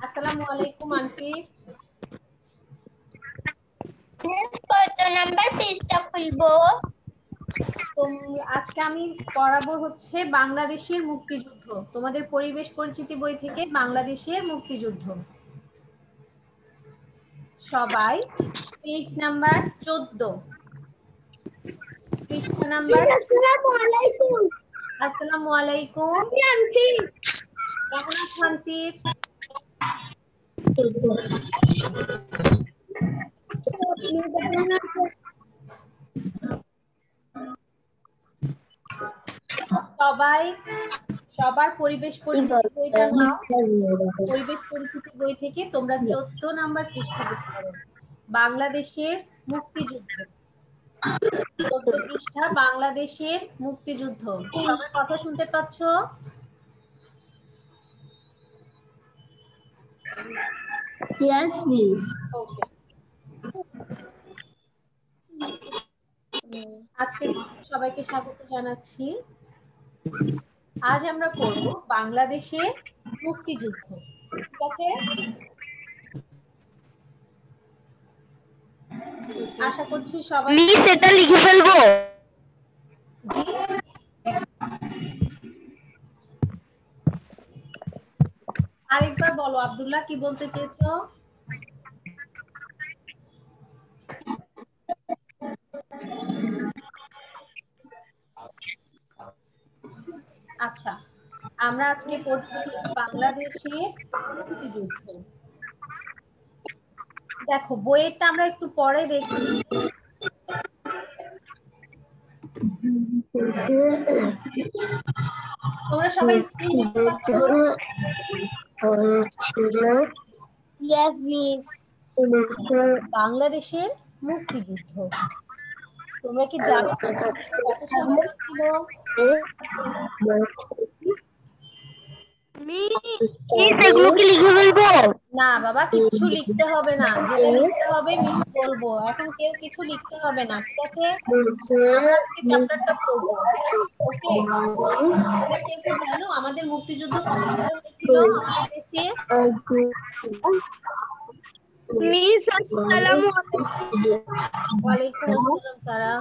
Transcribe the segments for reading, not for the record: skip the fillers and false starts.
আসসালামু আলাইকুম আন্টি। কত নাম্বার পেজটা খুলবো? আজকে আমি পড়াবো হচ্ছে বাংলাদেশের মুক্তিযুদ্ধ, তোমাদের পরিবেশ পরিচিতি বই থেকে বাংলাদেশের মুক্তিযুদ্ধ। সবাই পেজ নাম্বার 14, পৃষ্ঠা নাম্বার। আসসালামু আলাইকুম। কেমন আছো আন্টি? সবাই সবার পরিবেশ পরিচিতি বইটা নাও। পরিবেশ পরিচিতি বই থেকে তোমরা 14 নাম্বার পৃষ্ঠা বের করো। বাংলাদেশের মুক্তিযুদ্ধ, 14 পৃষ্ঠা, বাংলাদেশের মুক্তিযুদ্ধ। সবার কথা শুনতে পাচ্ছ? Yes, miss. ওকে। আজকে সবাইকে স্বাগত জানাচ্ছি। আজ আমরা পড়ব বাংলাদেশের মুক্তিযুদ্ধ। ঠিক আছে? আশা করছি সবাই মিস এটা লিখে ফেলবো। জি, আরেকবার বলো আব্দুল্লাহ, কি বলতে চেয়েছো? আচ্ছা, আমরা আজকে পড়ছি বাংলাদেশের মুক্তিযুদ্ধ। দেখো বইয়েরটা আমরা একটু পরে দেখি। তোমরা সবাই স্ক্রিন দেখতে পাচ্ছ? Yes, miss. বাংলাদেশের মুক্তিযুদ্ধ। তোমরা কি জানো কত সাল হয়েছিল? মিস এগুলো কি লিখে ফেলবো? না বাবা, কিছু লিখতে হবে না, যেটা লিখতে হবে মিস বলবো। এখন কেউ কিছু লিখতে হবে না, ঠিক আছে? আমরা আজকে চ্যাপ্টারটা পড়বো। ওকে, তোমরা কেউ কি জানো আমাদের মুক্তিযুদ্ধ কত সালে হয়েছিল আমাদের দেশে? মিস আসসালামু আলাইকুম। ওয়ালাইকুম আসসালাম সারা।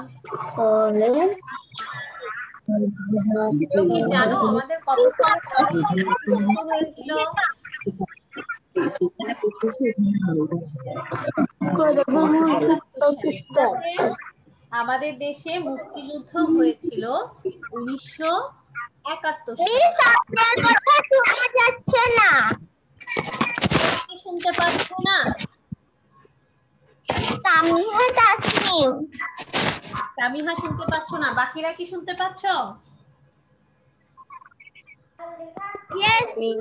কেউ কি জানো আমাদের কত সালে মুক্তিযুদ্ধ হয়েছিল? আমাদের দেশে মুক্তিযুদ্ধ হয়েছিল 1971 সালে। মিস আপনার কথা শোনা যাচ্ছে না। কি শুনতে পাচ্ছ না? তামিহা তাসনিম। তামিহা শুনতে পাচ্ছ না, বাকিরা কি শুনতে পাচ্ছ? Yes, miss.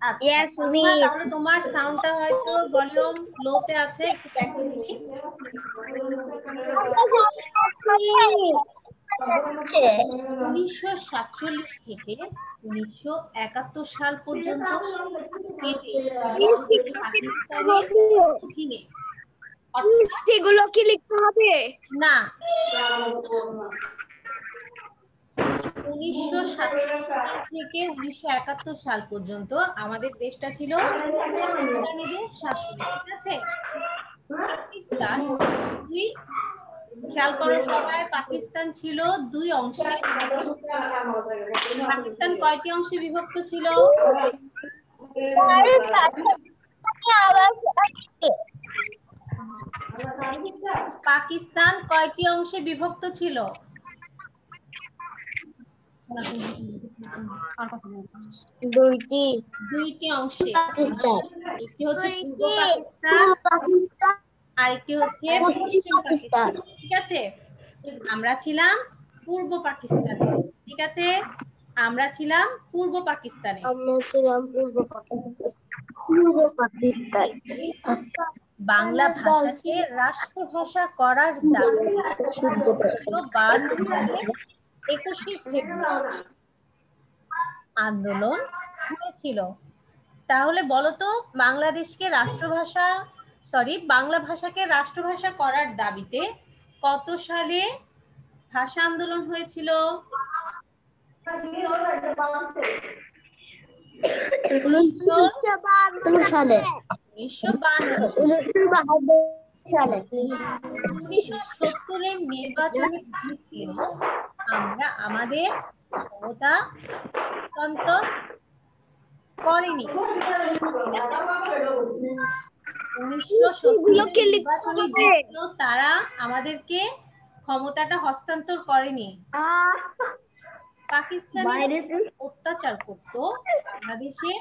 আচ্ছা, Yes, তামিহা, miss. তাহলে তোমার সাউন্ডটা হয়তো ভলিউম লোতে আছে, একটু দেখো দেখি। 1947 থেকে 1971 সাল পর্যন্ত এই দেশটি পাকিস্তানের অধীনে। সেগুলো কি লিখতে হবে? না, 1947 সাল থেকে 1971 সাল পর্যন্ত আমাদের দেশটা ছিল পাকিস্তানিদের শাসনে। ঠিক আছে? পাকিস্তান দুই, খেয়াল করো সবাই, পাকিস্তান ছিল দুই অংশে। পাকিস্তান কয়টি অংশে বিভক্ত ছিল? পাকিস্তান কয়টি অংশে বিভক্ত ছিল? দুইটি অংশে। একটি হচ্ছে পূর্ব পাকিস্তান, আরেকটি হচ্ছে পশ্চিম পাকিস্তান। ঠিক আছে? আমরা ছিলাম পূর্ব পাকিস্তানে। ঠিক আছে? আমরা ছিলাম পূর্ব পাকিস্তানে। বাংলা ভাষাকে রাষ্ট্রভাষা করার দাবি 1952 সালে 21শে ফেব্রুয়ারি আন্দোলন হয়েছিল। তাহলে বলো তো বাংলাদেশকে রাষ্ট্রভাষা বাংলা ভাষাকে রাষ্ট্রভাষা করার দাবিতে কত সালে ভাষা আন্দোলন হয়েছিল? 1972 সালে। 1970-এর নির্বাচনে জিতলেও আমরা আমাদের ক্ষমতা হস্তান্তর করিনি। 1970-এর নির্বাচনে জিতলেও তারা আমাদেরকে ক্ষমতাটা হস্তান্তর করেনি। পাকিস্তানি অত্যাচার করত বাংলাদেশের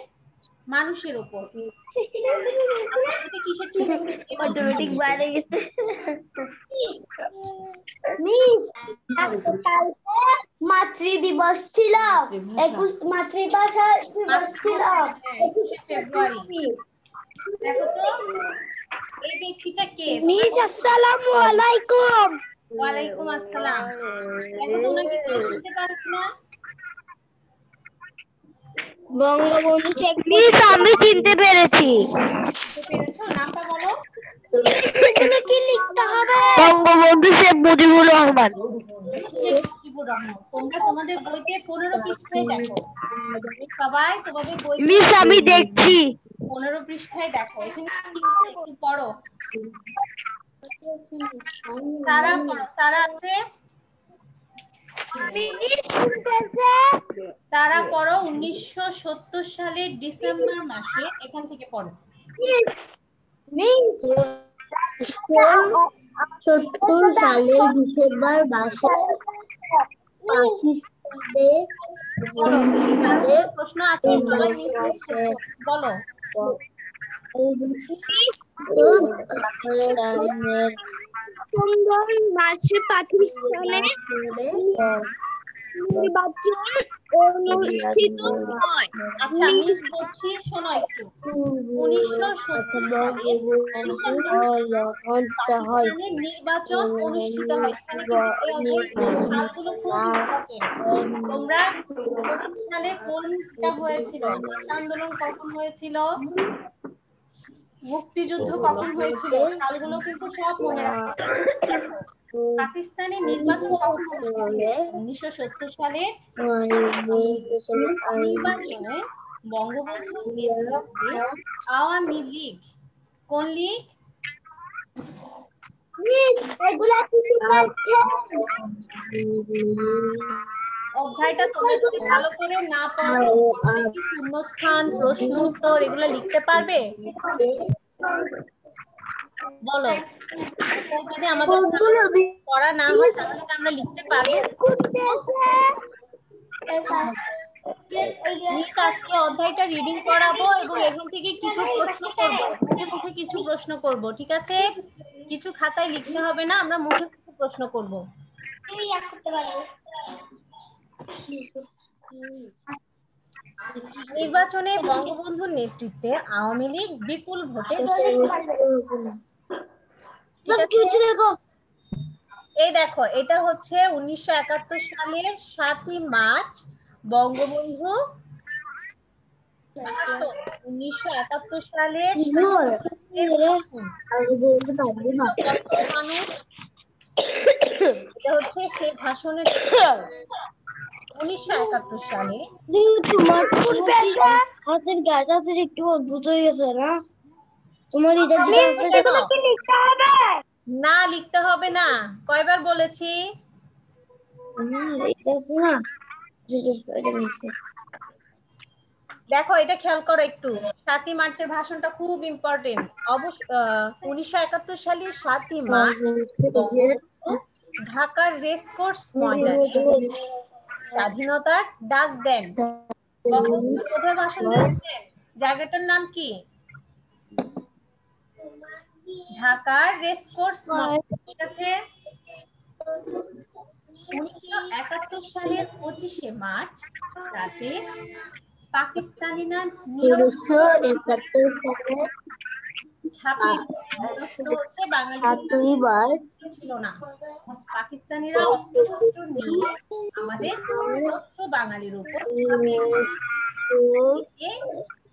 মানুষের উপর। এটা কিসের ছবি? অটোমেটিক বাইরে গেছে। মিস কালকে মাতৃ দিবস ছিল, 21 মাতৃভাষা দিবস ছিল 21শে ফেব্রুয়ারি। দেখো তো এই ব্যক্তিটা কে? মিস আসসালামু আলাইকুম। ওয়ালাইকুম আসসালাম। দেখো তো ওনাকে চিনতে পারছ না? বঙ্গবন্ধু শেখ মিস আমি চিনতে পেরেছি। পেরেছো? নামটা বলো। এখানে কি লিখতে হবে? বঙ্গবন্ধু শেখ মুজিবুর রহমান। তোমরা তোমাদের বইতে 15 পৃষ্ঠায় দেখো। সবাই তোমাদের বইতে মিস আমি দেখছি 15 পৃষ্ঠায় দেখো। এখানে একটু পড়ো। তারা আছে? তারা পড়ো 1970 সালের ডিসেম্বর মাসে। এখান থেকে পড়ো। 1970 সালের ডিসেম্বর মাসে পাকিস্তানে প্রশ্ন আছে? বলো। মাসে পাকিস্তানে নির্বাচন অনুষ্ঠিত হয়। আচ্ছা আমি বলছি, শোনো একটু। 1970 সালে নির্বাচন অনুষ্ঠিত হয়। তোমরা কোন সালে কোনটা হয়েছিল? আন্দোলন কখন হয়েছিল? মুক্তিযুদ্ধ কখন হয়েছিল? সালগুলো কিন্তু সব মনে রাখতে হবে। পাকিস্তানে নির্বাচন কখন অনুষ্ঠিত হয়েছিল? 1970 সালে নির্বাচনে বঙ্গবন্ধুর নেতৃত্বে আওয়ামী লীগ, কোন লীগ? অধ্যায়টা তোমরা যদি ভালো করে না পড়ো, শূন্যস্থান, প্রশ্ন উত্তর এগুলো লিখতে পারবে? বলো। যদি আমাদের পড়া না হয় তাহলে আমরা লিখতে পারবো? আজকে অধ্যায়টা রিডিং করাবো এবং এখান থেকে কিছু প্রশ্ন করবো, মুখে মুখে কিছু প্রশ্ন করব। ঠিক আছে? কিছু খাতায় লিখতে হবে না, আমরা মুখে মুখে প্রশ্ন করব। নির্বাচনে বঙ্গবন্ধুর নেতৃত্বে আওয়ামী লীগ বিপুল ভোটে এই দেখো, এটা হচ্ছে 1971 সালের 7ই মার্চ বঙ্গবন্ধু 1971 সালের এটা হচ্ছে সেই ভাষণের 1971 সালে। তোমার হাতের গাছ একটু অদ্ভুত হয়ে গেছে না? তোমার না লিখতে হবে না, কয়বার বলেছি? দেখো এটা খেয়াল করো একটু। 7ই মার্চের ভাষণটা খুব ইম্পর্টেন্ট। অবশ্য 1971 সালের 7ই মার্চ ঢাকার রেসকোর্স ময়দানে স্বাধীনতার ডাক দেন। কোথায় ভাষণ দিয়েছেন? জায়গাটার নাম কি? ঢাকার রেসকোর্স ময়দান। ঠিক আছে? 1971 সালের 25শে মার্চ রাতে পাকিস্তানিরা 1971 সালে হচ্ছে বাঙালি ছিল না। পাকিস্তানিরা অস্ত্র নিয়ে আমাদের বাঙালির উপর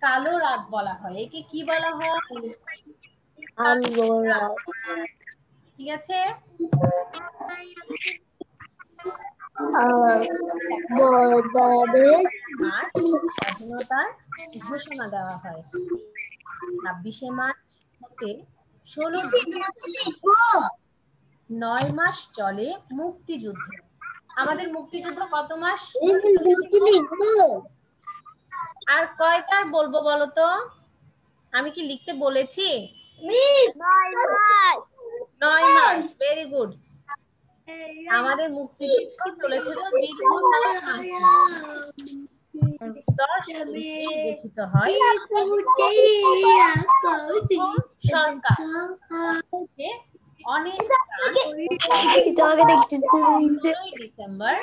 কালো রাত বলা হয়। একে কি বলা হয়? ঠিক আছে। মার্চ স্বাধীনতার ঘোষণা দেওয়া হয়। 26শে মার্চ হতে 16 9 মাস চলে মুক্তিযুদ্ধ। আমাদের মুক্তিযুদ্ধ কত মাস? আর কয়টার বলবো বলো তো? আমি কি লিখতে বলেছি? 9 মাস। Very good. আমাদের মুক্তিযুদ্ধ চলেছিল দীর্ঘ 9 মাস। 10 এপ্রিল গঠিত হয় সরকার। অনেক ডিসেম্বর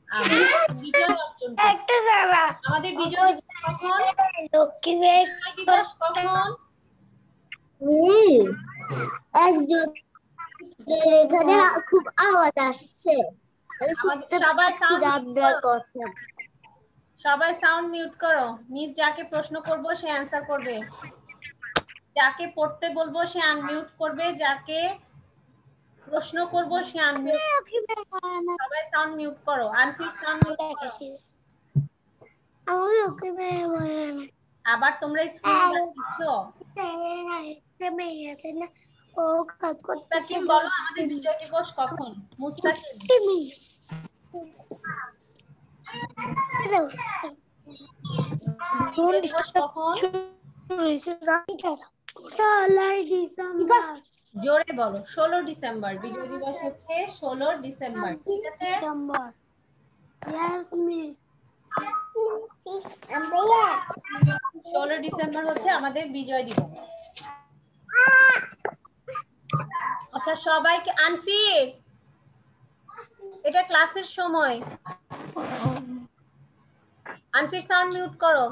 আমরা বিজয় অর্জন করি। আমাদের বিজয় দিবস কখন? বিজয় দিবস কখন? এখানে খুব আওয়াজ আসছে। সবাই সাউন্ড মিউট করো। মিস যাকে প্রশ্ন করব সে অ্যানসার করবে, যাকে পড়তে বলবো সে আনমিউট করবে, যাকে প্রশ্ন করব সে আনমিউট। সবাই সাউন্ড মিউট করো। আনফিট সাউন্ড মিউট করো। আবার তোমরা স্ক্রিনে দেখছো? মুস্তাকিম বলো আমাদের বিজয় দিবস কখন? মুস্তাকিম বিজয় দিবস কখন? জোরে বলো। 16 ডিসেম্বর। বিজয় দিবস হচ্ছে 16 ডিসেম্বর। ঠিক আছে। 16 ডিসেম্বর হচ্ছে আমাদের বিজয় দিবস। আচ্ছা সবাইকে আনফিট, এটা ক্লাসের সময়। আনফিট সাউন্ড মিউট করো।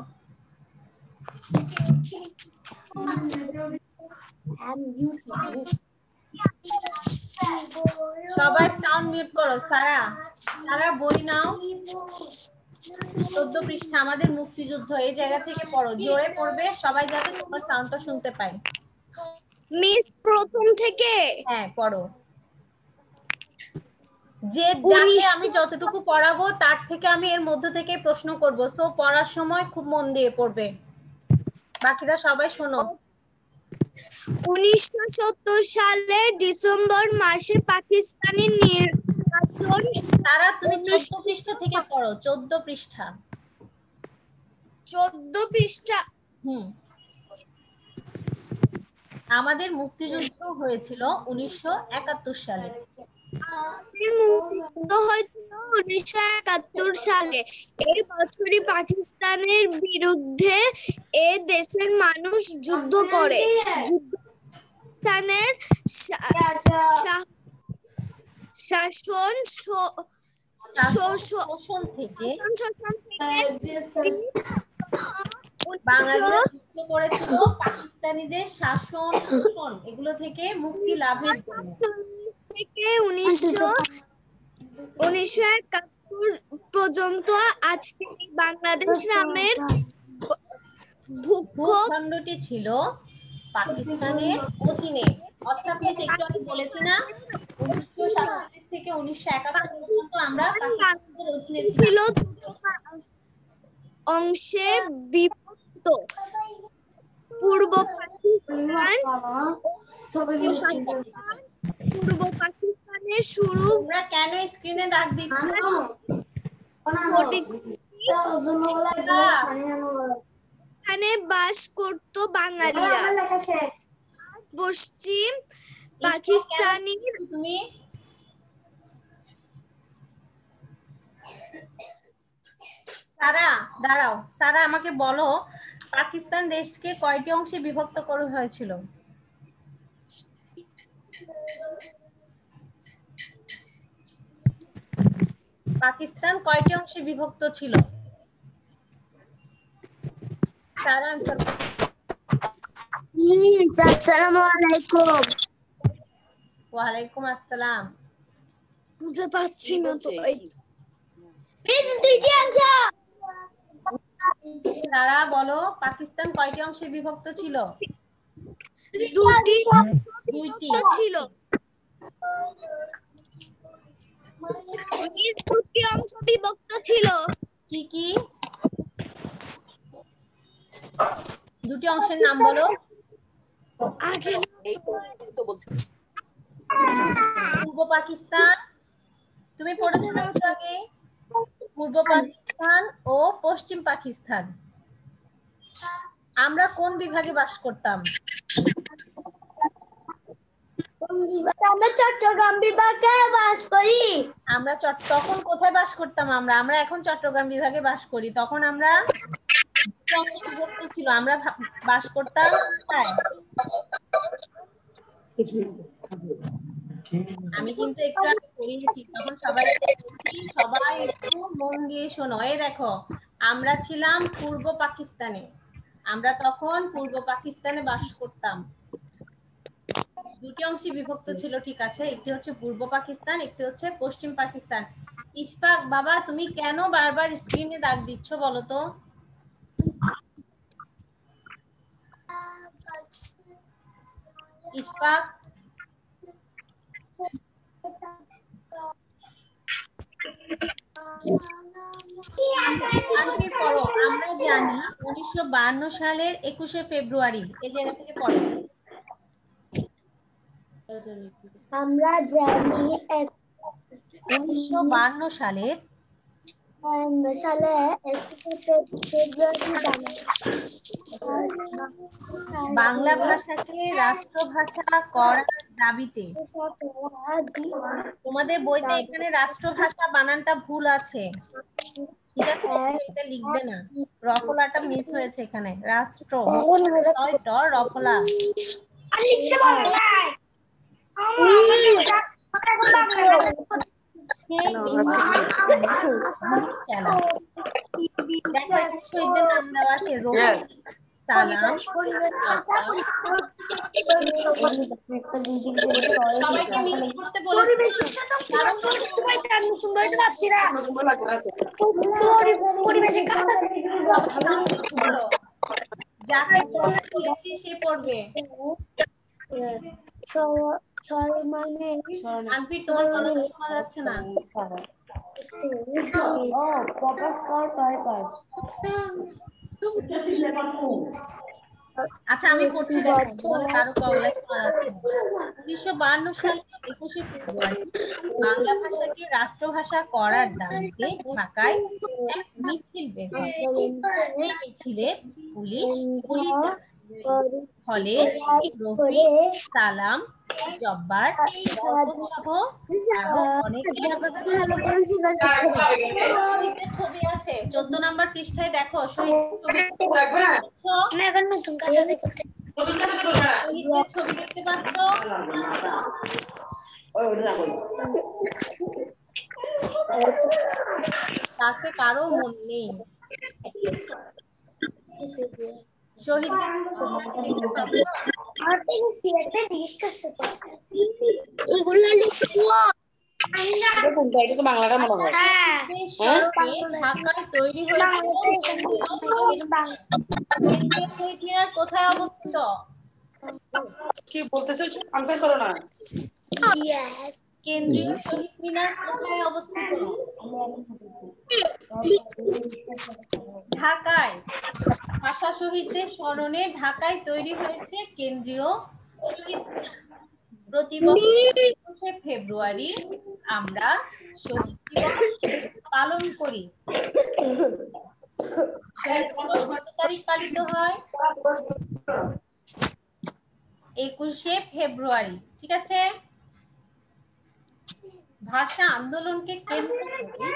সবাই সাউন্ড মিউট করো। সারা বই নাও। 14 পৃষ্ঠা আমাদের মুক্তিযুদ্ধ। এই জায়গা থেকে পড়ো, জোরে পড়বে সবাই যাতে তোমার সাউন্ডটা শুনতে পায়। মিস প্রথম থেকে? হ্যাঁ পড়ো। যাকে আমি যতটুকু পড়াবো তার থেকে আমি এর মধ্য থেকে প্রশ্ন করব। সো পড়ার সময় খুব মন দিয়ে পড়বে। বাকিরা সবাই শোনো। 1970 সালের ডিসেম্বর মাসে পাকিস্তানি নির্বাচন। তারা তুমি 14 পৃষ্ঠা থেকে পড়ো। 14 পৃষ্ঠা। 14 পৃষ্ঠা। আমাদের মুক্তিযুদ্ধ হয়েছিল 1971 সালে। মুক্তিযুদ্ধ হয়েছিল 1971 সালে। এই বছরই পাকিস্তানের বিরুদ্ধে এ দেশের মানুষ যুদ্ধ করে। পাকিস্তানের শাসন থেকে বাঙালিরা যুদ্ধ করেছিল পাকিস্তানিদের শাসন শোষণ এগুলো থেকে মুক্তি লাভের জন্য। থেকে 1971 পর্যন্ত আজকে বাংলাদেশ নামের ভূখণ্ডটি ছিল পাকিস্তানের অধীনে। অর্থাৎ একটু আগে বলেছি না 1947 থেকে 1971 পর্যন্ত আমরা পাকিস্তানের অধীনে ছিলাম। অংশে বিভক্ত। পূর্ব পাকিস্তানের শুরু। তোমরা কেন স্ক্রিনে দাগ দিচ্ছ? এখানে বাস করত বাঙালিরা। পশ্চিম পাকিস্তানি। তুমি দাঁড়াও সারা আমাকে বলো পাকিস্তান দেশকে কয়টি অংশে বিভক্ত করা হয়েছিল? পাকিস্তান কয়টি অংশে বিভক্ত ছিল? সারা আনসার। আসসালামু আলাইকুম। ওয়ালাইকুম আসসালাম। বুঝতে পারছি না তো। তারা বলো পাকিস্তান কয়টি অংশে বিভক্ত ছিল? দুটি ছিল। দুটি অংশ বিভক্ত ছিল। কি কি দুটি অংশের নাম বলো? পূর্ব পাকিস্তান, তুমি পড়েছো না একটু আগে? পূর্ব পাকিস্তান ও পশ্চিম পাকিস্তান। আমরা কোন বিভাগে বাস করতাম? আমরা চট্টগ্রাম বিভাগে বাস করি। আমরা তখন কোথায় বাস করতাম? আমরা এখন চট্টগ্রাম বিভাগে বাস করি। তখন আমরা বিভক্ত ছিল, আমরা বাস করতাম কোথায়? আমি কিন্তু একটু আগে পড়িয়েছি, তখন সবাই একটু মন দিয়ে শোনো। এই দেখো, আমরা ছিলাম পূর্ব পাকিস্তানে, আমরা তখন পূর্ব পাকিস্তানে বাস করতাম। দুটি অংশে বিভক্ত ছিল, ঠিক আছে, একটি হচ্ছে পূর্ব পাকিস্তান, একটি হচ্ছে পশ্চিম পাকিস্তান। ইশফাক বাবা, তুমি কেন বারবার স্ক্রিনে দাগ দিচ্ছ বলো তো? ইশফাক, পড়ো। আমরা জানি 1952 সালের 21শে ফেব্রুয়ারি, এই জায়গা থেকে পড়ো। আমরা জানি 1952 সালের সালে 21শে ফেব্রুয়ারি বাংলা ভাষাকে রাষ্ট্রভাষা করার দাবিতে। তোমাদের বইতে এখানে রাষ্ট্রভাষা বানানটা ভুল আছে, ঠিক আছে, এটা লিখবে না, রফলাটা মিস হয়েছে এখানে। রাষ্ট্র রফলা দেখো, শহীদদের নাম দেওয়া আছে, সালাম। সবাইকে মিট করতে বলে যাকে বলেছি সে পড়বে। আনপি, তোমার কথা তো শোনা যাচ্ছে না। আচ্ছা, আমি পড়ছি, দেখো কারো কগলায় শোনা যাচ্ছে না। 1952 সালের 21শে ফেব্রুয়ারি বাংলা ভাষাকে রাষ্ট্রভাষা করার দাবিতে ঢাকায় এক মিছিল বের হয়। এই মিছিলে পুলিশ ফলে রফি, সালাম, জব্বার সহ আরো অনেকে ছবি আছে 14 নম্বর পৃষ্ঠায়, দেখো শহীদের ছবি দেখতে পাচ্ছ? কাছে কারো মন নেই? শহীদদের ঢাকায় তৈরি হয়েছে কোথায় অবস্থিত? কি বলতেছো? আনসার করো না। কেন্দ্রীয় শহীদ মিনার কোথায় অবস্থিত? ঢাকায়। ভাষা শহীদদের স্মরণে ঢাকায় তৈরি হয়েছে কেন্দ্রীয় শহীদ মিনার। প্রতি বছর 21শে ফেব্রুয়ারি আমরা শহীদ দিবস পালন করি। শহীদ দিবস কত তারিখ পালিত হয়? 21শে ফেব্রুয়ারি, ঠিক আছে। ভাষা আন্দোলনকে কেন্দ্র করে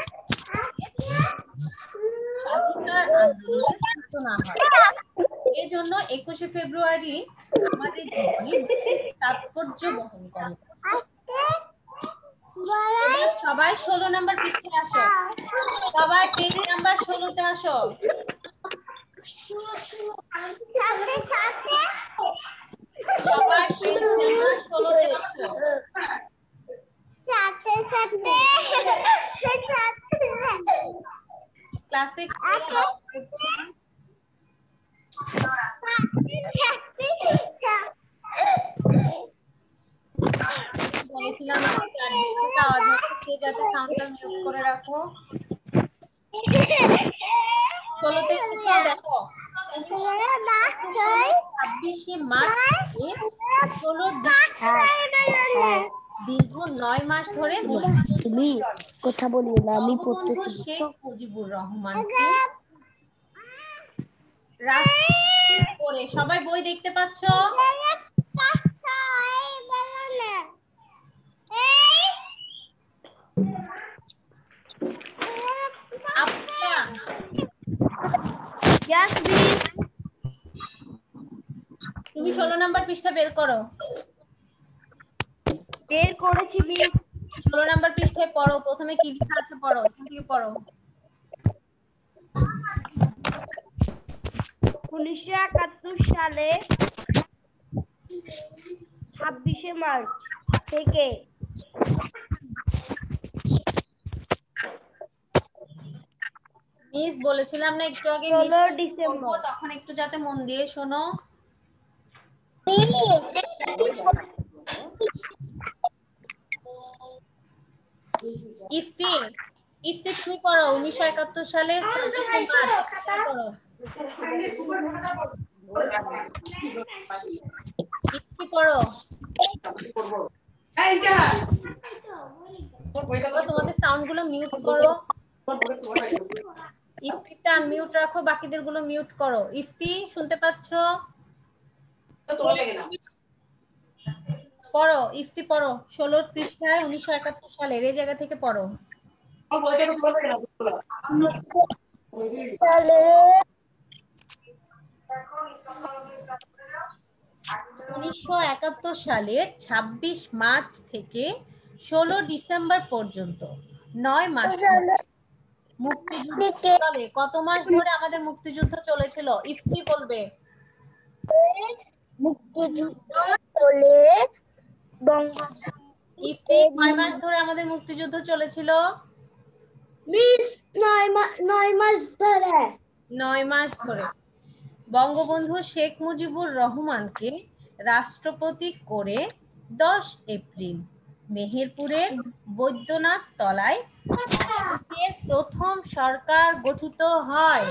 স্বাধিকার আন্দোলনের সূচনা হয়। এজন্য 21শে ফেব্রুয়ারি আমাদের জীবনে বিশেষ তাৎপর্য বহন করে। সবাই 16 নম্বর পৃষ্ঠায় আসো, সবাই পেজ নাম্বার 16তে আসো। সবাই পেজ নাম্বার 16তে আসো। ক্লাসে সাউন্ডটা মিউট করে রাখো। 16 থেকে দেখো 26শে মার্চ থেকে 16 দীর্ঘ 9 মাস ধরে তুমি কথা বলিও না, আমি বঙ্গবন্ধু শেখ মুজিবুর রহমানকে রাষ্ট্রপতি করে, সবাই বই দেখতে পাচ্ছ? তুমি 16 নাম্বার পৃষ্ঠা বের করো। বের করেছি। 16 নাম্বার পৃষ্ঠায় পড়ো, প্রথমে কি লেখা আছে পড়ো, এখান থেকে পড়ো। 1971 সালে 26শে মার্চ থেকে মিস বলেছিলাম না একটু আগে 16 ডিসেম্বর, তখন একটু যাতে মন দিয়ে শোনো। ইফতি তুমি পড়ো 1971 সালে 26শে মার্চ পড়ো। ইফতি পড়ো। তোমাদের সাউন্ড গুলো মিউট করো। ইফতিটা আনমিউট রাখো, বাকিদের গুলো মিউট করো। ইফতি শুনতে পাচ্ছ? পড়ো ইফতি পড়ো 16 পৃষ্ঠায় 1971 সালের এই জায়গা থেকে পড়ো। 1971 সালের 26 মার্চ থেকে 16 ডিসেম্বর পর্যন্ত 9 মাস মুক্তিযুদ্ধ চলে। কত মাস ধরে আমাদের মুক্তিযুদ্ধ চলেছিল? ইফতি বলবে। মুক্তিযুদ্ধ চলে ইফতি কয় মাস ধরে আমাদের মুক্তিযুদ্ধ চলেছিল? মিস 9 মাস ধরে। 9 মাস ধরে। বঙ্গবন্ধু শেখ মুজিবুর রহমানকে রাষ্ট্রপতি করে 10 এপ্রিল মেহেরপুরের বৈদ্যনাথ তলায় বাংলাদেশের প্রথম সরকার গঠিত হয়।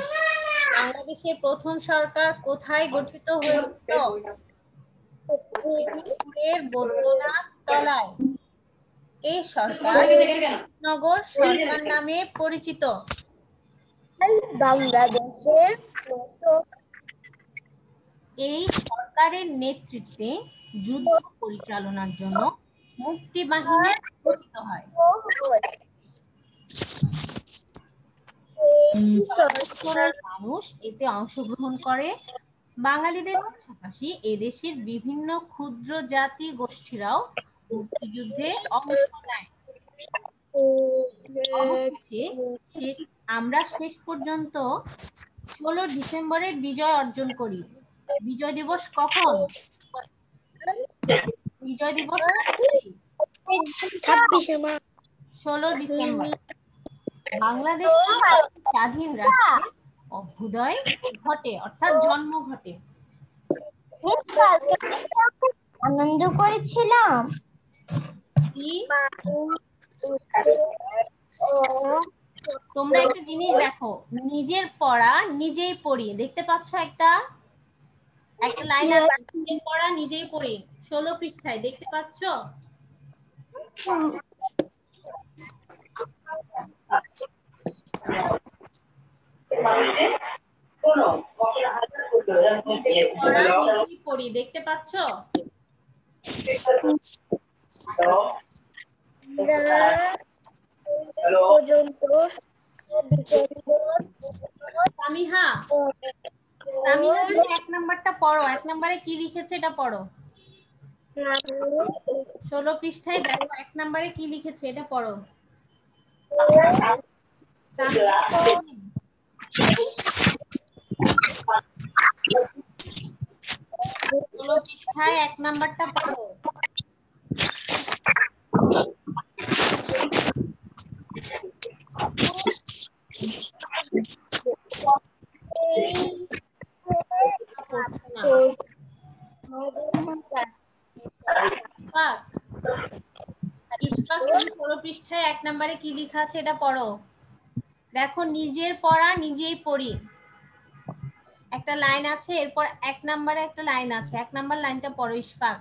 বাংলাদেশের প্রথম সরকার কোথায় গঠিত হয়েছিল? মেহেরপুরের বৈদ্যনাথ তলায়। এই সরকার নগর সরকার নামে পরিচিত। বাংলাদেশের এই সরকারের নেতৃত্বে যুদ্ধ পরিচালনার জন্য মুক্তিবাহিনী গঠিত হয়। মানুষ এতে অংশগ্রহণ করে। বাঙালিদের পাশাপাশি এদেশের বিভিন্ন ক্ষুদ্র জাতি গোষ্ঠীরাও মুক্তিযুদ্ধে অংশ নেয়। অবশেষে আমরা শেষ পর্যন্ত 16 ডিসেম্বরের বিজয় অর্জন করি। বিজয় দিবস কখন? বিজয় দিবস 26শে মার্চ 16 ডিসেম্বর। বাংলাদেশ স্বাধীন রাষ্ট্রের অভ্যুদয় ঘটে, অর্থাৎ জন্ম ঘটে। আনন্দ করেছিলাম। তোমরা একটা জিনিস দেখো, নিজের পড়া নিজেই পড়ি, দেখতে পাচ্ছ একটা লাইন আছে, নিজের পড়া নিজেই পড়ি 16 পৃষ্ঠায় দেখতে পাচ্ছ? নিজের পড়া নিজেই পড়ি দেখতে পাচ্ছ? সামিহা, তুমি 1 নাম্বারটা পড়ো। 1 নাম্বারে কি লিখেছে এটা পড়ো। 16 পৃষ্ঠায় দেখো 1 নাম্বারে কি লিখেছে এটা পড়ো। 16 পৃষ্ঠায় 1 নাম্বারটা পড়ো। ইশফাক, তুমি 16 পৃষ্ঠায় 1 নম্বরে কি লেখা আছে এটা পড়ো। দেখো, নিজের পড়া নিজেই পড়ি একটা লাইন আছে, এরপর 1 নম্বরে একটা লাইন আছে। 1 নম্বর লাইনটা পড়ো ইশফাক।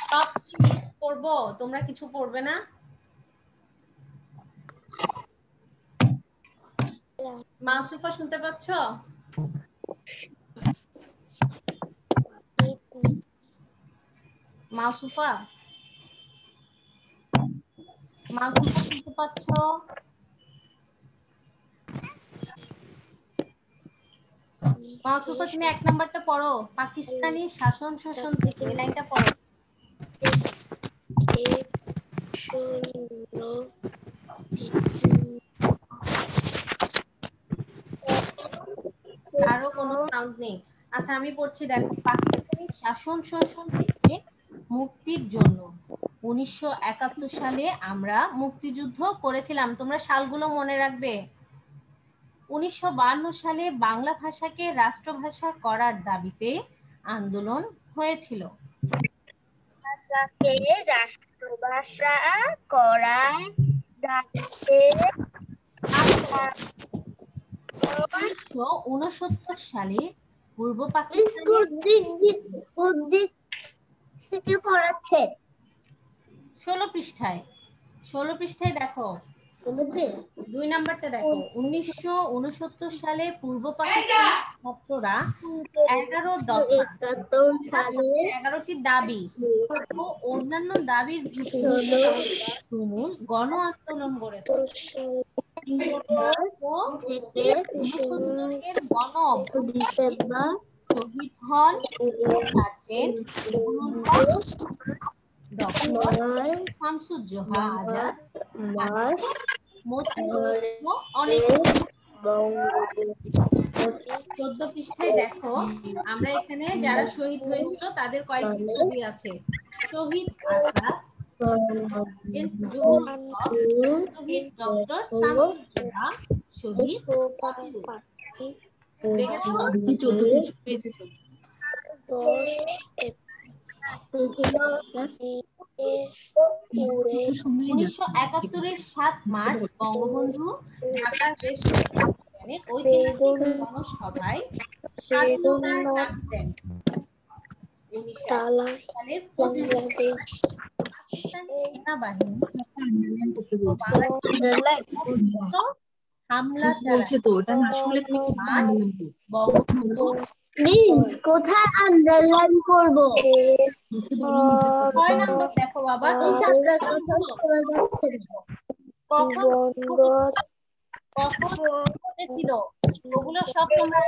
সব পড়বো, তোমরা কিছু পড়বে না? মাসুফা শুনতে পাচ্ছ? মাসুফা মাসুফা শুনতে পাচ্ছ? মাসুফা তুমি 1 নাম্বারটা পড়ো, পাকিস্তানি শাসন শোষণ থেকে, এই লাইনটা পড়ো। আরো কোনো সাউন্ড নেই। আচ্ছা আমি পড়ছি, দেখো। পাকিস্তানি শাসন শোষণ থেকে মুক্তির জন্য 1971 সালে আমরা মুক্তিযুদ্ধ করেছিলাম। তোমরা সালগুলো মনে রাখবে। 1952 সালে বাংলা ভাষাকে রাষ্ট্রভাষা করার দাবিতে আন্দোলন হয়েছিল। ভাষাকে রাষ্ট্রভাষা করার দাবিতে 1969 সালে পূর্ব পাকিস্তানের থেকে পড়াচ্ছে 16 পৃষ্ঠায় দেখো, 2 নাম্বারটা দেখো। 1969 সালে পূর্ব পাকিস্তানের ছাত্ররা 11 দফা 11টি দাবি ও অন্যান্য দাবির ভিত্তিতে তুমুল গণ আন্দোলন গড়ে তোলে। 1969 গণ অভ্যুত্থানে শহীদ হন সার্জেন্ট ডক্টর শামসুজ্জোহা আজাদ, অনেক। 14 পৃষ্ঠায় দেখো, আমরা এখানে যারা শহীদ হয়েছিল তাদের কয়েকটি ছবি আছে। শহীদ আসাদ, শহীদ ডক্টর শামসুজ্জোহা, শহীদ দেখেছো? 1971 7 মার্চ বঙ্গবন্ধু ঢাকার ঐতিহাসিক জনসভায় স্বাধীনতার ডাক দেন। 1971 সালের পাকিস্তানি সেনাবাহিনী হামলা বলছে তো ওটা আসলে তুমি কোথায় আন্ডারলাইন করব? 6 নাম্বার দেখো বাবা, আপনার কথা শোনা যাচ্ছে না। কখন ঘটেছিল ওগুলো সব তোমরা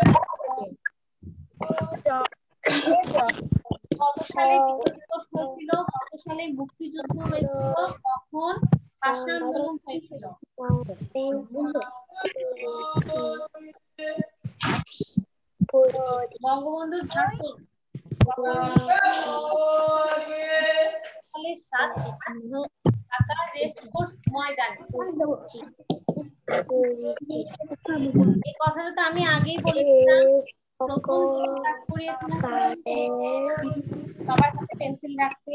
কত সালে বিক্ষোভ হয়েছিল, কত সালে মুক্তিযুদ্ধ হয়েছিল, কখন ভাষা আন্দোলন হয়েছিল। বঙ্গবন্ধুর ভাষণ ঢাকা রেসকোর্স ময়দানে। এই কথাটা তো আমি আগেই বলেছিলাম। প্রথম সবার হাতে পেন্সিল রাখতে।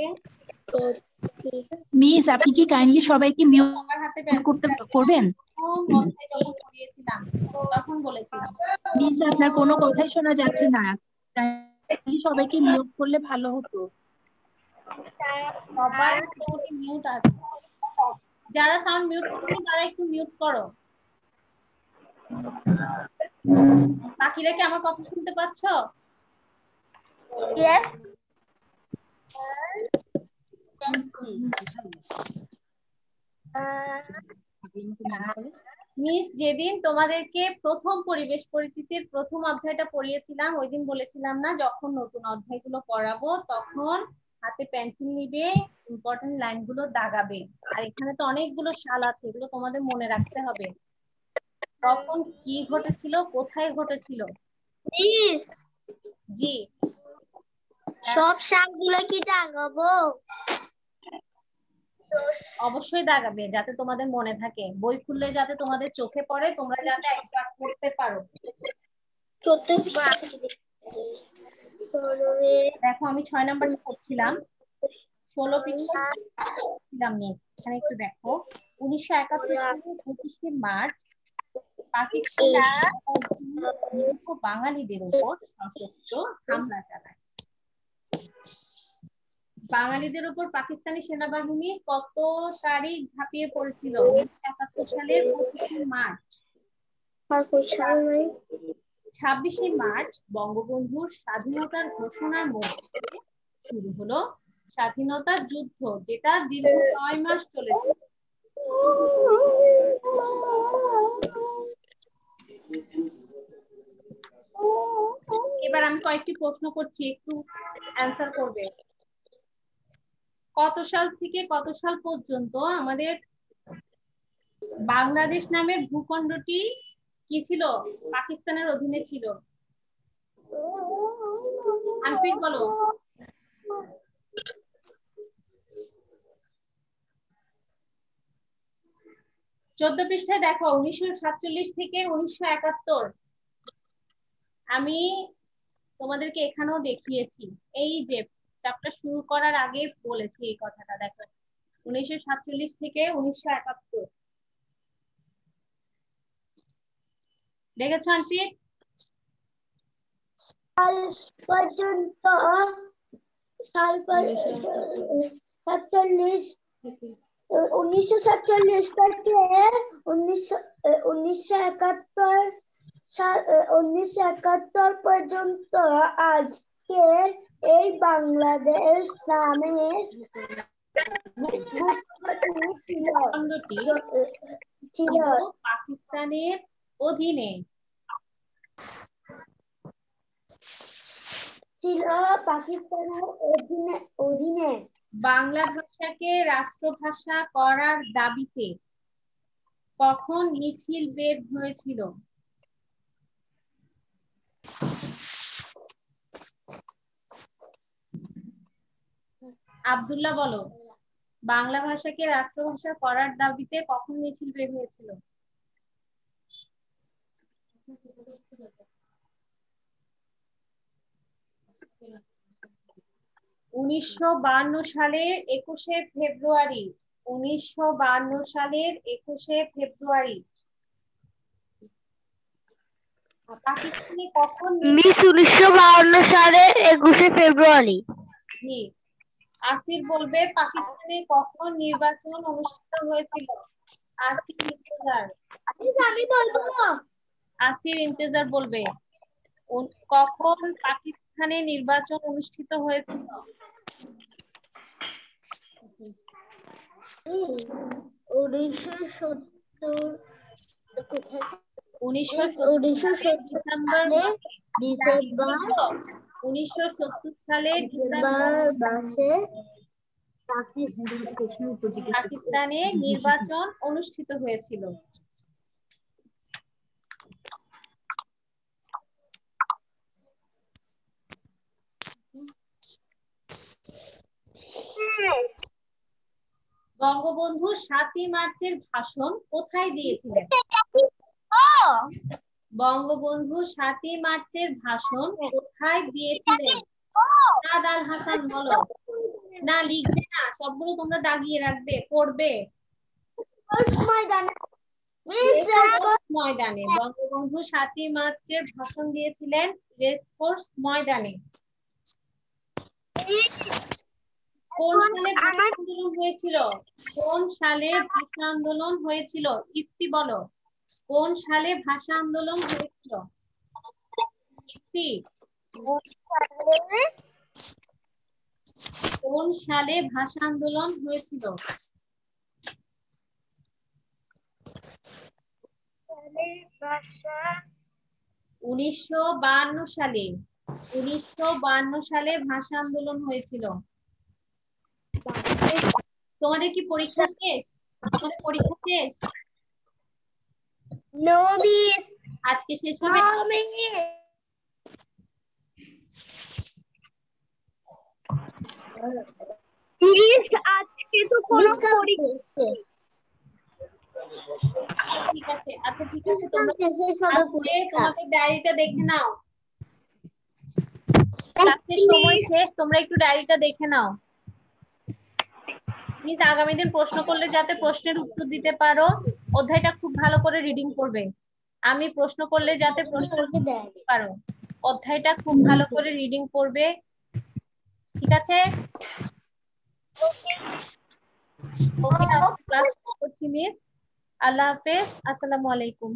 মিস আপনি কি কাইন্ডলি সবাইকে মিউট করবেন? যখন পড়িয়েছিলাম তখন বলেছিলাম। মিস আপনার কোনো কথাই শোনা যাচ্ছে না, কাইন্ডলি সবাইকে মিউট করলে ভালো হতো। সবাই মিউট আছে, যারা সাউন্ড মিউট করবে তারা একটু মিউট করো। বাকিরা কি আমার কথা শুনতে পাচ্ছ? মিস যেদিন তোমাদেরকে প্রথম পরিবেশ পরিচিতির প্রথম অধ্যায়টা পড়িয়েছিলাম, ওই দিন বলেছিলাম না যখন নতুন অধ্যায়গুলো পড়াবো তখন হাতে পেন্সিল নিবে, ইম্পর্টেন্ট লাইনগুলো দাগাবে। আর এখানে তো অনেকগুলো সাল আছে, এগুলো তোমাদের মনে রাখতে হবে। কখন কি ঘটেছিল, কোথায় ঘটেছিল। জি, সব সালগুলো কি দাগাবো? অবশ্যই দাগাবে যাতে তোমাদের মনে থাকে, বই খুললে যাতে তোমাদের চোখে পড়ে, তোমরা যাতে একবার পড়তে পারো। দেখো আমি 6 নাম্বারটা করছিলাম, 16 পৃষ্ঠা ছিলাম নিয়ে, এখানে একটু দেখো। 1971 সালের 25শে মার্চ পাকিস্তান বাঙালিদের উপর সশস্ত্র হামলা চালায়। বাঙালিদের উপর পাকিস্তানি সেনাবাহিনী কত তারিখ ঝাঁপিয়ে পড়েছিল? 1971 সালের 25শে মার্চ। 26শে মার্চ বঙ্গবন্ধুর স্বাধীনতার ঘোষণার মধ্যে শুরু হলো স্বাধীনতার যুদ্ধ, যেটা দীর্ঘ 9 মাস চলেছে। এবার আমি কয়েকটি প্রশ্ন করছি, একটু অ্যান্সার করবে। কত সাল থেকে কত সাল পর্যন্ত আমাদের বাংলাদেশ নামের ভূখণ্ডটি কি ছিল? পাকিস্তানের অধীনে ছিল। আনফির বলো। 14 পৃষ্ঠায় দেখো 1947 থেকে 1971। আমি তোমাদেরকে এখানেও দেখিয়েছি, এই যে চ্যাপ্টার শুরু করার আগে বলেছি এই কথাটা। দেখো 1947 থেকে 1971 দেখেছো আনফির? সাল পর্যন্ত 1947 থেকে 1971 পর্যন্ত আজকের এই বাংলাদেশ নামের ছিল পাকিস্তানের অধীনে। বাংলা ভাষাকে রাষ্ট্রভাষা করার দাবিতে কখন মিছিল বের হয়েছিল? আব্দুল্লাহ বলো, বাংলা ভাষাকে রাষ্ট্রভাষা করার দাবিতে কখন মিছিল বের হয়েছিল? 1952 সালের 21শে ফেব্রুয়ারি। 1952 সালের 21শে ফেব্রুয়ারি। পাকিস্তানে কখন? 1952 সালের 21শে ফেব্রুয়ারি। জি। আসির বলবে পাকিস্তানে কখন নির্বাচন অনুষ্ঠিত হয়েছিল? আসির ইন্তেজার। আমি বলবো। আসির ইন্তেজার বলবে কখন পাকিস্তানে নির্বাচন অনুষ্ঠিত হয়েছিল? 1970 ডিসেম্বর 1970 সালে ডিসেম্বর মাসে পাকিস্তানে নির্বাচন অনুষ্ঠিত হয়েছিল। বঙ্গবন্ধু 7ই মার্চের ভাষণ কোথায় দিয়েছিলেন? বঙ্গবন্ধু 7ই মার্চের ভাষণ কোথায় দিয়েছিলেন? সাদ আল হাসান বলো। না লিখবে না, সবগুলো তোমরা দাগিয়ে রাখবে, পড়বে। ময়দানে। বঙ্গবন্ধু 7ই মার্চের ভাষণ দিয়েছিলেন রেসকোর্স ময়দানে। কোন সালে ভাষা আন্দোলন হয়েছিল? কোন সালে ভাষা আন্দোলন হয়েছিল? ইফতি বলো, কোন সালে ভাষা আন্দোলন হয়েছিল? ইফতি, কোন সালে ভাষা আন্দোলন হয়েছিল? 1952 সালে। 1952 সালে ভাষা আন্দোলন হয়েছিল। তোমাদের কি পরীক্ষা শেষ? তোমাদের পরীক্ষা শেষ? আজকে শেষ হবে? আজকে তো ঠিক আছে, আচ্ছা ঠিক আছে, তোমরা তোমাদের ডায়েরিটা দেখে নাও। ক্লাসের সময় শেষ, তোমরা একটু ডায়েরিটা দেখে নাও। প্লিজ আগামী দিন প্রশ্ন করলে যাতে প্রশ্নের উত্তর দিতে পারো, অধ্যায়টা খুব ভালো করে রিডিং করবে। আমি প্রশ্ন করলে যাতে প্রশ্নের উত্তর দিতে পারো, অধ্যায়টা খুব ভালো করে রিডিং করবে, ঠিক আছে? ওকে, ক্লাস করছি মিস। আল্লাহ হাফেজ, আসসালামু আলাইকুম।